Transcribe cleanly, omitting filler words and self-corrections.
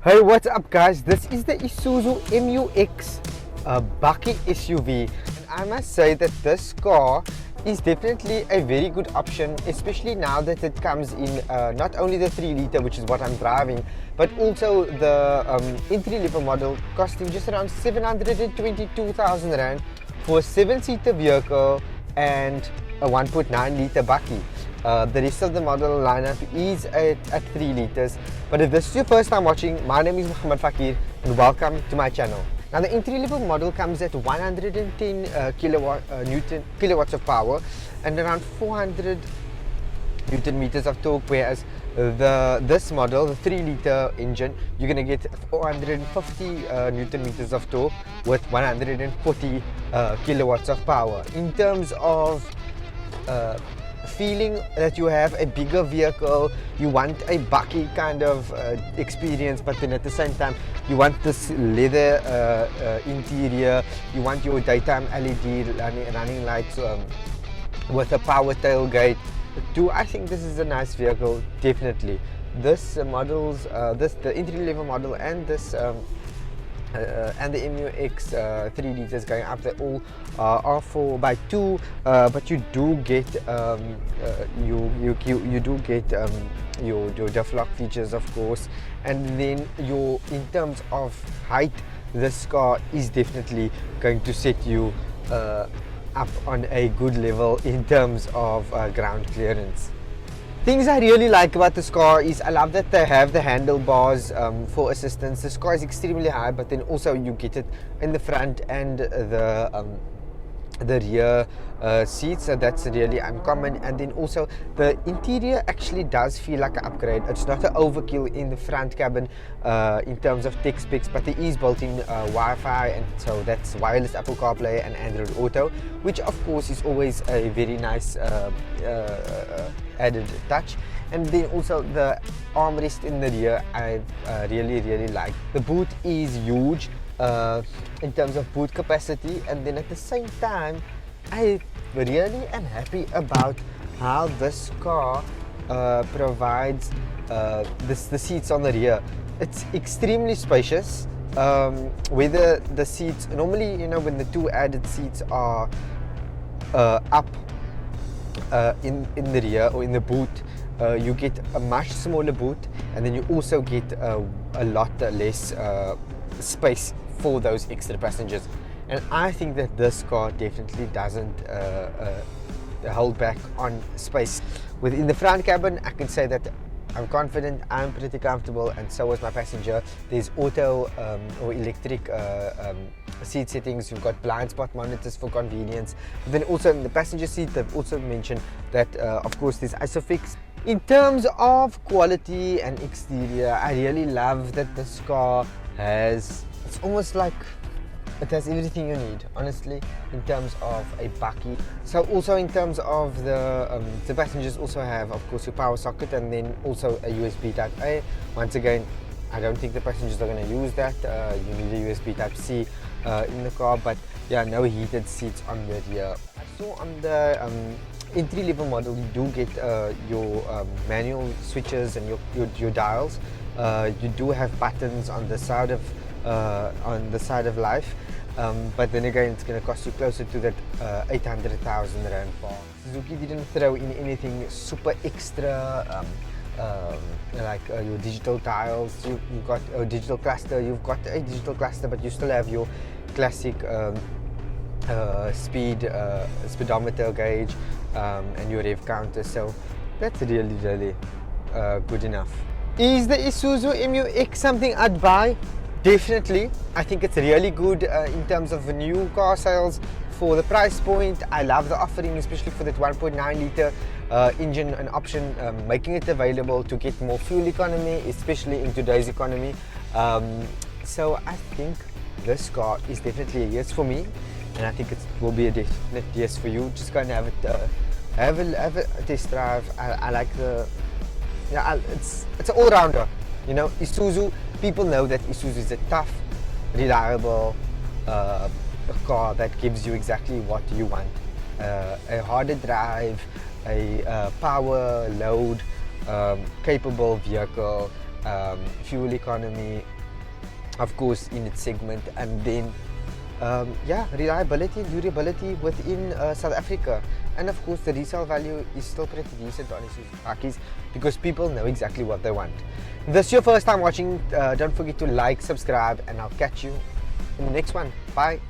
Hey, what's up guys? This is the Isuzu MUX bucket SUV, and I must say that this car is definitely a very good option, especially now that it comes in not only the 3 litre, which is what I'm driving, but also the entry-level model, costing just around 722,000 Rand for a 7-seater vehicle and a 1.9 litre bucket. The rest of the model lineup is at 3 liters. But if this is your first time watching, my name is Fakier and welcome to my channel. Now the entry-level model comes at 110 kilowatts of power and around 400 Newton meters of torque, whereas this model, the 3 liter engine, you're going to get 450 Newton meters of torque with 140 kilowatts of power. In terms of feeling that you have a bigger vehicle, you want a bucky kind of experience, but then at the same time you want this leather interior, you want your daytime LED running lights with a power tailgate. I think this is a nice vehicle, definitely. This the entry-level model and this and the MUX 3 liters going up, they all are 4x2, but you do get you do get your diff lock features, of course, and then in terms of height, this car is definitely going to set you up on a good level in terms of ground clearance. Things I really like about this car is I love that they have the handlebars for assistance. This car is extremely high, but then also you get it in the front and the rear seats, so that's really uncommon. And then also the interior actually does feel like an upgrade. It's not an overkill in the front cabin in terms of tech specs, but there is built-in Wi-Fi, and so that's wireless Apple CarPlay and Android Auto, which of course is always a very nice added touch. And then also the armrest in the rear I really like. The boot is huge in terms of boot capacity, and then at the same time I really am happy about how this car provides the seats on the rear. It's extremely spacious. Whether the seats normally, you know, when the two added seats are up in the rear or in the boot, you get a much smaller boot, and then you also get a lot less space for those extra passengers. And I think that this car definitely doesn't hold back on space. Within the front cabin, I can say that I'm confident, I'm pretty comfortable, and so is my passenger. There's auto or electric seat settings. You've got blind spot monitors for convenience. But then also in the passenger seat, they've also mentioned that of course there's ISOFIX. In terms of quality and exterior, I really love that this car has, it's almost like it has everything you need, honestly, in terms of a bucky. So also in terms of the passengers also have, of course, your power socket, and then also a USB Type A. Once again, I don't think the passengers are going to use that. You need a USB Type C in the car, but yeah, no heated seats on the rear. I saw on the entry-level model you do get your manual switches and your dials. You do have buttons on the side of life, but then again it's going to cost you closer to that 800,000 Rand bar. Suzuki didn't throw in anything super extra, like your digital tiles. You've got a digital cluster. You've got a digital cluster, but you still have your classic speedometer gauge and your rev counter. So that's really good enough. Is the Isuzu MUX something I'd buy? Definitely. I think it's really good in terms of new car sales for the price point. I love the offering, especially for that 1.9 litre engine, an option, making it available to get more fuel economy, especially in today's economy. So I think this car is definitely a yes for me, and I think it will be a definite yes for you. Just go and have it, have a test drive. I like it's an all-rounder. You know, Isuzu, people know that Isuzu is a tough, reliable car that gives you exactly what you want. A harder drive, a power load capable vehicle fuel economy, of course, in its segment, and then yeah, reliability and durability within South Africa. And of course, the resale value is still pretty decent on Isuzu Fakis because people know exactly what they want. If this is your first time watching, don't forget to like, subscribe, and I'll catch you in the next one. Bye.